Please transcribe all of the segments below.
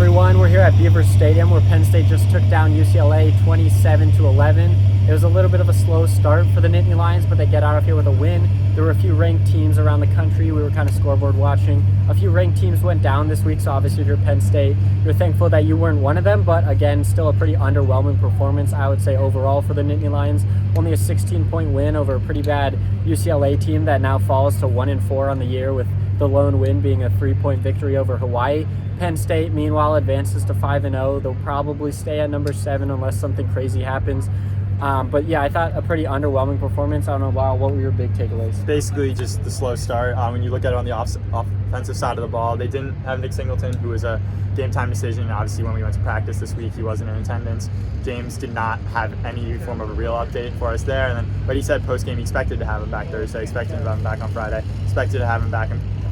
everyone. We're here at Beaver Stadium where Penn State just took down UCLA 27-11. It was a little bit of a slow start for the Nittany Lions, but they get out of here with a win. There were a few ranked teams around the country. We were kind of scoreboard watching. A few ranked teams went down this week, so obviously if you're Penn State, you're thankful that you weren't one of them, but again, still a pretty underwhelming performance, I would say, overall for the Nittany Lions. Only a 16-point win over a pretty bad UCLA team that now falls to 1-4 on the year, with the lone win being a 3-point victory over Hawaii. Penn State, meanwhile, advances to 5-0. They'll probably stay at number 7 unless something crazy happens. But yeah, I thought a pretty underwhelming performance. I don't know, Lyle, what were your big takeaways? Basically just the slow start. When you look at it on the offensive side of the ball, they didn't have Nick Singleton, who was a game time decision. Obviously, when we went to practice this week, he wasn't in attendance. James did not have any form of a real update for us there. But he said post-game he expected to have him back Thursday, expected to have him back on Friday, expected to have him back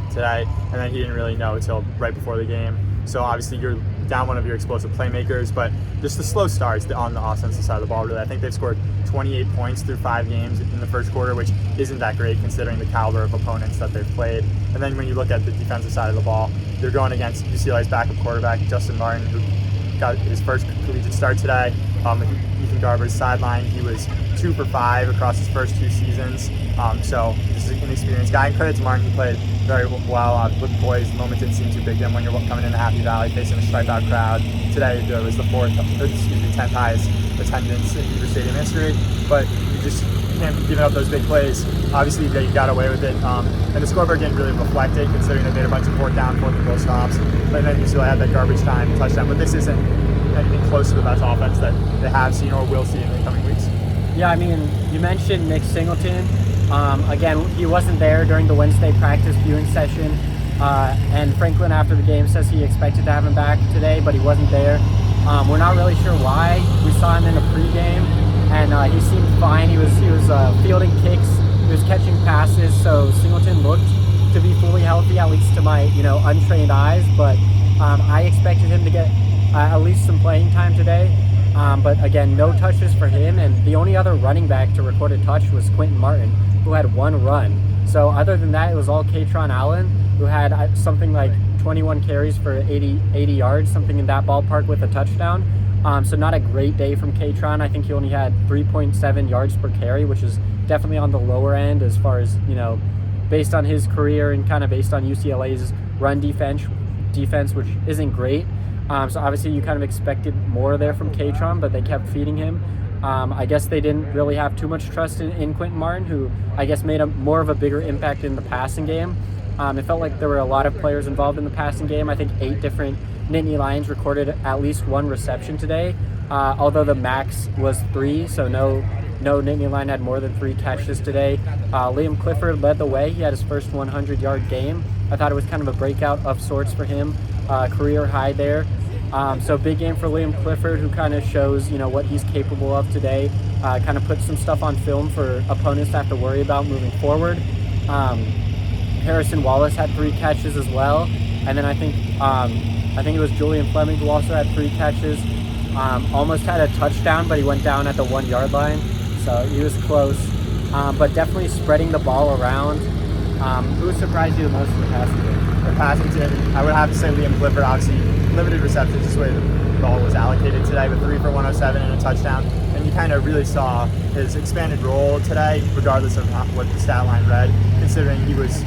today, and then he didn't really know until right before the game. So obviously you're down one of your explosive playmakers, but just the slow starts on the offensive side of the ball, really. I think they've scored 28 points through 5 games in the first quarter, which isn't that great considering the caliber of opponents that they've played. And then when you look at the defensive side of the ball, they're going against UCLA's backup quarterback, Justin Martin, who got his first collegiate start today. Ethan Garber's sideline, he was 2 for 5 across his first 2 seasons. So this is an inexperienced guy. And credit to Martin, he played very well with poise. The moment didn't seem too big to him when you're coming into Happy Valley facing a stripe-out crowd. Today there was the 10th highest attendance in Beaver Stadium history. But you just can't be giving up those big plays. Obviously you got away with it. And the scoreboard didn't really reflect it, considering they made a bunch of 4th down, 4th and goal stops. But then you still had that garbage time touchdown. But this isn't anything close to the best offense that they have seen or will see in the coming weeks. Yeah, I mean, you mentioned Nick Singleton. Again, he wasn't there during the Wednesday practice viewing session. And Franklin, after the game, says he expected to have him back today, but he wasn't there. We're not really sure why. We saw him in the pregame, and he seemed fine. He was fielding kicks. He was catching passes. So Singleton looked to be fully healthy, at least to my untrained eyes. But I expected him to get at least some playing time today. But again, no touches for him, and the only other running back to record a touch was Quentin Martin, who had 1 run. So other than that, it was all Katron Allen, who had something like 21 carries for 80 yards, something in that ballpark, with a touchdown. So not a great day from Katron. I think he only had 3.7 yards per carry, which is definitely on the lower end as far as, based on his career and kind of based on UCLA's run defense, which isn't great. So obviously you kind of expected more there from Katron, but they kept feeding him. I guess they didn't really have too much trust in Quentin Martin, who I guess made more of a bigger impact in the passing game. It felt like there were a lot of players involved in the passing game. I think 8 different Nittany Lions recorded at least 1 reception today, although the max was 3, so no Nittany Lion had more than 3 catches today. Liam Clifford led the way. He had his first 100-yard game. I thought it was kind of a breakout of sorts for him, career high there. So big game for Liam Clifford, who kind of shows, what he's capable of today. Kind of puts some stuff on film for opponents to have to worry about moving forward. Harrison Wallace had 3 catches as well, and then I think it was Julian Fleming who also had 3 catches. Almost had a touchdown, but he went down at the 1-yard line, so he was close. But definitely spreading the ball around. Who surprised you the most in the passing game? The passing team, I would have to say Liam Clifford. Obviously, limited receptions, just the way the ball was allocated today, with 3 for 107 and a touchdown. And you kind of really saw his expanded role today, regardless of what the stat line read, considering he was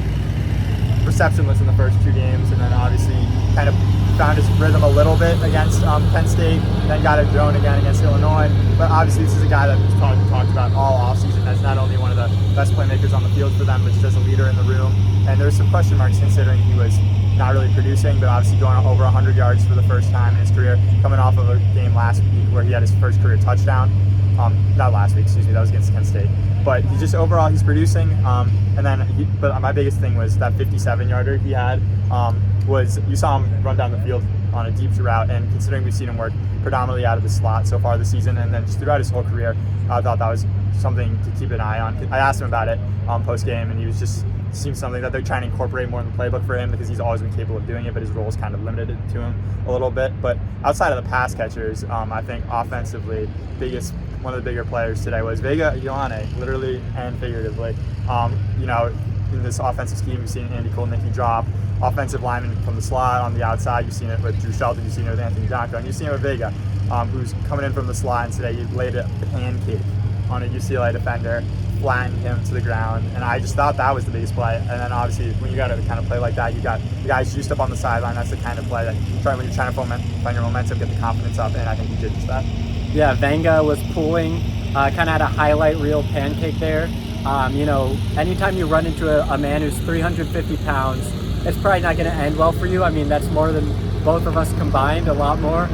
receptionless in the first 2 games, and then obviously kind of found his rhythm a little bit against Penn State, then got it going again against Illinois. But obviously this is a guy that we've talked about all offseason as not only one of the best playmakers on the field for them, but just as a leader in the room. And there's some question marks considering he was not really producing, but obviously going over 100 yards for the first time in his career, coming off of a game last week where he had his first career touchdown. Not last week, excuse me, that was against Penn State. But he just overall, he's producing. But my biggest thing was that 57-yarder he had. You saw him run down the field on a deep route, and considering we've seen him work predominantly out of the slot so far this season, and then just throughout his whole career, I thought that was something to keep an eye on. I asked him about it post-game, and he was just seems something that they're trying to incorporate more in the playbook for him, because he's always been capable of doing it, but his role is kind of limited to him a little bit. But outside of the pass catchers, I think offensively, one of the bigger players today was Vega Ioane, literally and figuratively. in this offensive scheme. You've seen Andy Kolnicki drop offensive linemen from the slot on the outside. You've seen it with Drew Shelton. You've seen it with Anthony Donko. And you've seen it with Vega, who's coming in from the slot. And today he laid a pancake on a UCLA defender, flattened him to the ground. And I just thought that was the biggest play. And then obviously when you got a kind of play like that, you got the guys juiced up on the sideline. That's the kind of play that when you're trying to find your momentum, get the confidence up. And I think he did just that. Yeah, Venga was pulling, kind of had a highlight reel pancake there. Anytime you run into a man who's 350 pounds, it's probably not going to end well for you. I mean, that's more than both of us combined, a lot more.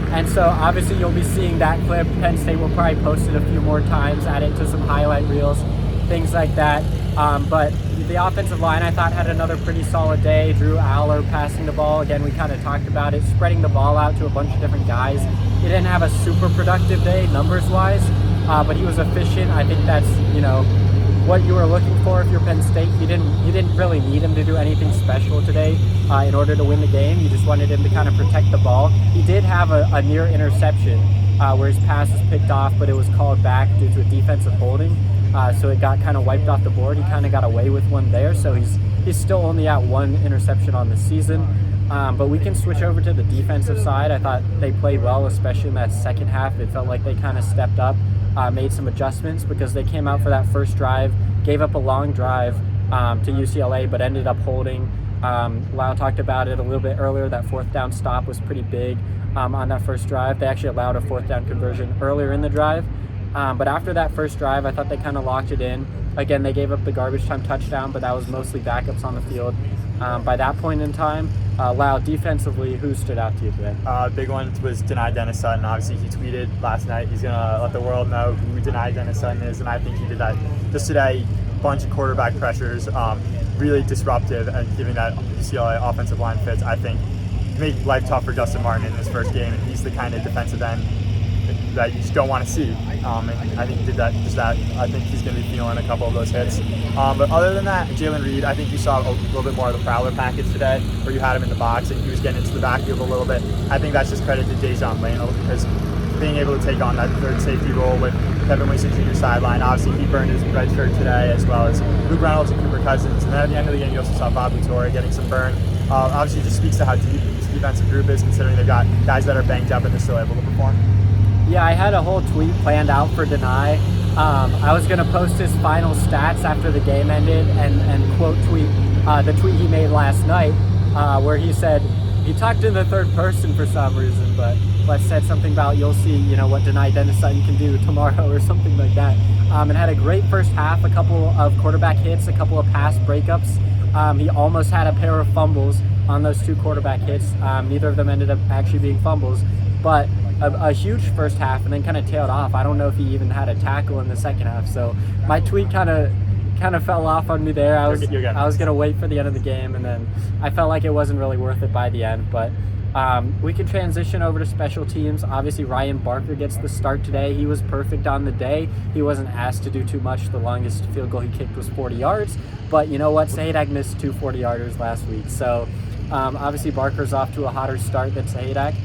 And so obviously you'll be seeing that clip. Penn State will probably post it a few more times, add it to some highlight reels, things like that. But the offensive line, I thought, had another pretty solid day. Drew Allar passing the ball. Again, we kind of talked about it, spreading the ball out to a bunch of different guys. He didn't have a super productive day numbers-wise, but he was efficient. I think that's, what you were looking for if you're Penn State. You didn't really need him to do anything special today in order to win the game. You just wanted him to kind of protect the ball. He did have a near interception where his pass was picked off, but it was called back due to a defensive holding. So it got kind of wiped off the board. He kind of got away with one there. So he's still only at one interception on the season. But we can switch over to the defensive side. I thought they played well, especially in that second half. It felt like they kind of stepped up, made some adjustments because they came out for that first drive, gave up a long drive to UCLA, but ended up holding. Lyle talked about it a little bit earlier. That fourth down stop was pretty big on that first drive. They actually allowed a fourth down conversion earlier in the drive. But after that first drive, I thought they kind of locked it in. Again, they gave up the garbage time touchdown, but that was mostly backups on the field. By that point in time, Lyle, defensively, who stood out to you today? Big one was Deni Dennis Sutton. Obviously, he tweeted last night he's going to let the world know who Deni Dennis Sutton is, and I think he did that just today. Bunch of quarterback pressures, really disruptive, and giving that UCLA offensive line fits. I think made life tough for Justin Martin in his first game, and he's the kind of defensive end that you just don't want to see. And I think he did that. I think he's going to be feeling a couple of those hits. But other than that, Jalen Reed, I think you saw a little bit more of the prowler package today, where you had him in the box and he was getting into the backfield a little bit. I think that's just credit to Dejon Lane, because being able to take on that third safety role with Kevin Winston Jr. sideline. Obviously, he burned his red shirt today, as well as Luke Reynolds and Cooper Cousins. And then at the end of the game, you also saw Bob Torre getting some burn. Obviously, it just speaks to how deep this defensive group is, considering they've got guys that are banged up and they're still able to perform. Yeah, I had a whole tweet planned out for Deni. I was going to post his final stats after the game ended and quote tweet the tweet he made last night where he said, he talked in the third person for some reason, but said something about you'll see, what Deni Dennis Sutton can do tomorrow or something like that. And had a great first half, a couple of quarterback hits, a couple of pass breakups. He almost had a pair of fumbles on those two quarterback hits. Neither of them ended up actually being fumbles, but a huge first half and then kind of tailed off. I don't know if he even had a tackle in the second half. So my tweet kind of fell off on me there. I was going to wait for the end of the game, and then I felt like it wasn't really worth it by the end. But we can transition over to special teams. Obviously, Ryan Barker gets the start today. He was perfect on the day. He wasn't asked to do too much. The longest field goal he kicked was 40 yards. But you know what? Sahadak missed 2 40-yarders last week. So obviously Barker's off to a hotter start than Sahadak.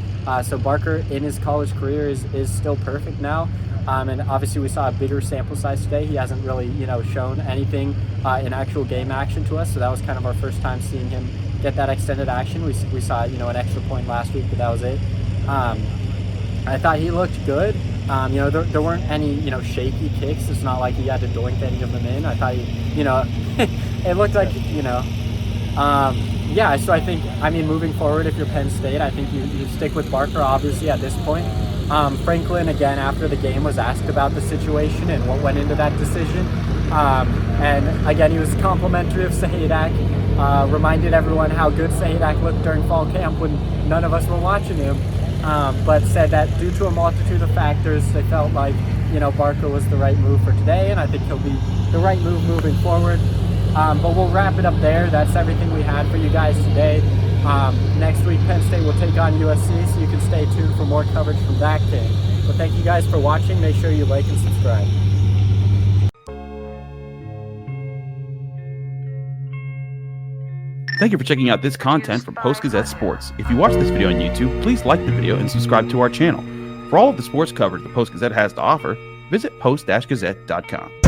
So Barker in his college career is still perfect now. And obviously we saw a bigger sample size today. He hasn't really, shown anything in actual game action to us. So that was kind of our first time seeing him get that extended action. We saw, an extra point last week, but that was it. I thought he looked good. There weren't any, shaky kicks. It's not like he had to doink any of them in. I thought it looked like, yeah, so I think, moving forward, if you're Penn State, I think you stick with Barker, obviously, at this point. Franklin, again, after the game, was asked about the situation and what went into that decision. And, again, he was complimentary of Sahadak, reminded everyone how good Sahadak looked during fall camp when none of us were watching him, but said that due to a multitude of factors, they felt like, Barker was the right move for today, and I think he'll be the right move moving forward. But we'll wrap it up there. That's everything we had for you guys today. Next week, Penn State will take on USC, so you can stay tuned for more coverage from that game. But thank you guys for watching. Make sure you like and subscribe. Thank you for checking out this content from Post-Gazette Sports. If you watch this video on YouTube, please like the video and subscribe to our channel. For all of the sports coverage the Post-Gazette has to offer, visit post-gazette.com.